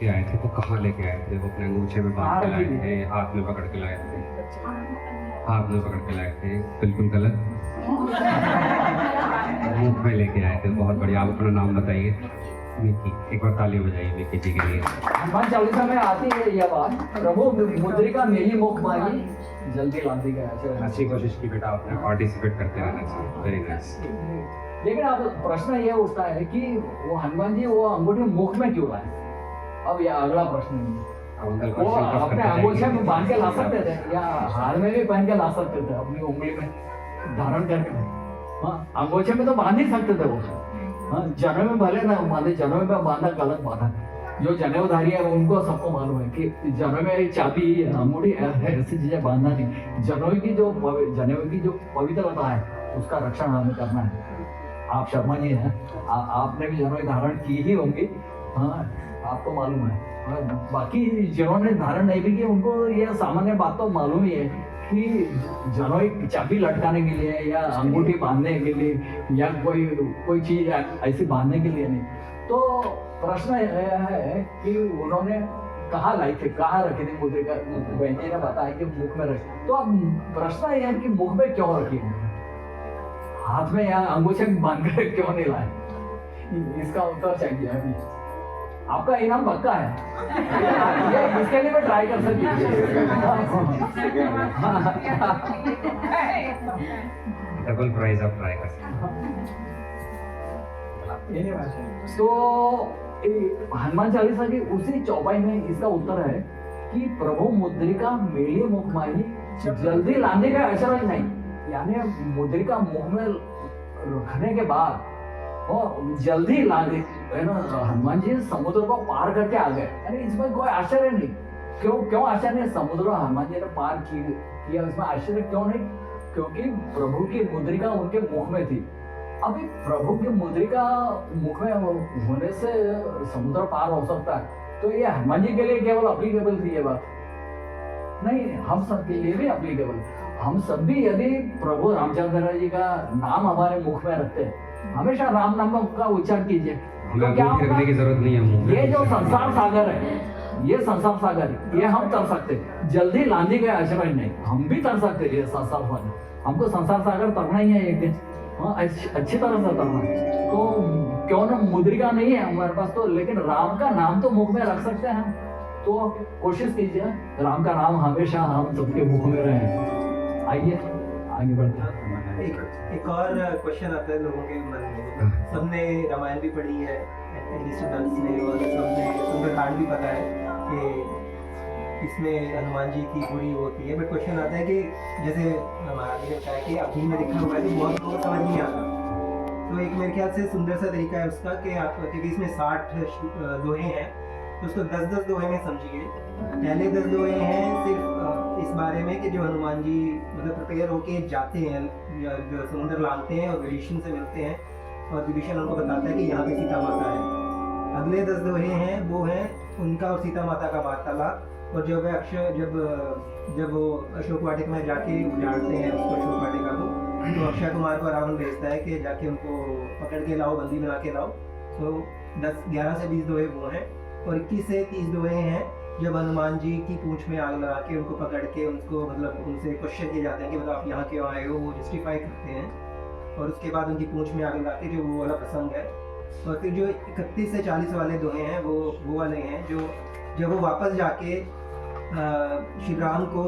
लेके आए थे, वो कहाँ लेके आए थे? वो अपने अंगूछे में बांध के लाए थे, हाथ में पकड़ के लाए थे? हाथ में पकड़ के लाए थे, बिल्कुल गलत। मुंह में लेके आए थे। बहुत बढ़िया। आप अपना नाम बताइए। मिकी। एक बार ताली बजाइए मिकी जी के लिए। हनुमान चालीसा में आती है यह बात, प्रभु मुद्रिका मेली मुख मांगी जल्दी लांदी गया। अच्छी कोशिश की बेटा, आपने पार्टिसिपेट करते रहना चाहिए। Very nice. लेकिन अब प्रश्न ये उठता है कि वो हनुमान जी वो अंगूठी मुख में क्यों लाए? अब यह अगला प्रश्न है। वो अपने अंगूठे में बांध के ला सकते थे या हार में भी पहन के ला सकते थे, अपनी उंगली में धारण करके। हाँ, अंगूठे में तो बांध ही सकते थे वो। हाँ, जनेऊ में भले ना बांधे, जनेऊ में बांधा गलत बांधा। जो जनेऊधारी है उनको सबको मालूम है कि जनेऊ में एक चाबी, अंगूठी ऐसी चीजें बांधना नहीं। जनेऊ की जो पवित्रता है उसका रक्षण हमें करना है। आप शर्मा जी हैं, आपने भी जनेऊ धारण की ही होंगी। हाँ, आपको मालूम है। बाकी जिन्होंने धारण नहीं भी की उनको यह सामान्य बात तो मालूम ही है कि जनेऊ चाबी लटकाने के लिए या अंगूठी बांधने के लिए या कोई चीज ऐसी बांधने के लिए नहीं। तो प्रश्न यह है कि उन्होंने कहाँ लाई थी, कहाँ रखी थी मुद्रिका? बहन जी ने बताया कि मुख में रखी। तो अब प्रश्न यह है कि मुख में क्यों रखी है, हाथ में या अंगूठे में बांध कर क्यों नहीं लाए? इसका उत्तर चाहिए अभी। आपका इनाम पक्का है। ये इसके लिए मैं ट्राई कर सकती हूँ। डबल प्राइज आप ट्राई कर सकते हैं। तो हनुमान चालीसा की उसी चौपाई में इसका उत्तर है कि प्रभु मुद्रिका मेली मुख माही जल्दी लाने का अचरज नहीं। यानी मुद्रिका मुख में रखने के बाद और जल्दी ला दे, है ना। हनुमान जी समुद्र को पार करके आ गए, यानी इसमें कोई आश्चर्य नहीं। क्यों आश्चर्य नहीं? समुद्र हनुमान जी ने पार किया, इसमें आश्चर्य क्यों नहीं? क्योंकि प्रभु की मुद्रिका उनके मुख में थी। अभी प्रभु की मुद्रिका मुख में होने से समुद्र पार हो सकता है, तो ये हनुमान जी के लिए केवल अप्लीकेबल थी ये बात? नहीं, हम सब के लिए भी अप्लीकेबल। हम सब भी यदि प्रभु रामचंद्र जी का नाम हमारे मुख में रखते हैं, हमेशा राम नाम का उच्चारण कीजिए, तो क्या होगा? की जरूरत नहीं है। ये जो संसार सागर है, ये संसार सागर है, ये हम तर सकते। जल्दी लांदी गए अचरज नहीं, हम भी तर सकते ये संसार सागर। हमको संसार सागर तरना ही है एक दिन। हाँ, अच्छी तरह से तरना है। तो क्यों ना मुद्रिका नहीं है हमारे पास तो, लेकिन राम का नाम तो मुख में रख सकते हैं हम। तो कोशिश कीजिए राम का नाम हमेशा हम सबके मुख में रहे। आइए आगे बढ़ते हैं। एक और क्वेश्चन आता है लोगों के मन में। सबने रामायण भी पढ़ी है स्टूडेंट्स ने, और सबने सुंदरकांड भी पता है कि इसमें हनुमान जी की पूरी होती है। बट क्वेश्चन आता है कि जैसे महाराज ने बताया कि अभी में लिखा हुआ है तो बहुत लोगों को समझ नहीं आता। तो एक मेरे ख्याल से सुंदर सा तरीका है उसका कि आप, क्योंकि इसमें 60 दोहे हैं, तो उसको 10-10 दोहे में समझिए। पहले 10 दोहे हैं सिर्फ इस बारे में कि जो हनुमान जी मतलब प्रिपेयर होके जाते हैं, जो समुद्र लांघते हैं और विभीषण से मिलते हैं, और विभीषण उनको बताता है कि यहाँ पे सीता माता है। अगले 10 दोहे हैं वो हैं उनका और सीता माता का वार्तालाप। और जब जब वो अशोक वाटिका में जाके उजाड़ते हैं उसको, अशोक वाटिका को, तो अक्षय कुमार को रावण भेजता है कि जाके उनको पकड़ के लाओ, बंदी बना के लाओ। तो 11 से 20 दोहे वो हैं, और 21 से 30 दोहे हैं जब हनुमान जी की पूंछ में आग लगा के उनको पकड़ के उनको मतलब उनसे क्वेश्चन किए जाते हैं कि मतलब आप यहाँ क्यों आए हो, वो जस्टिफाई करते हैं। और उसके बाद उनकी पूंछ में आग लगा के जो वो वाला प्रसंग है। और फिर जो 31 से 40 वाले दोहे हैं वो वाले हैं जो जब वो वापस जाके श्री राम को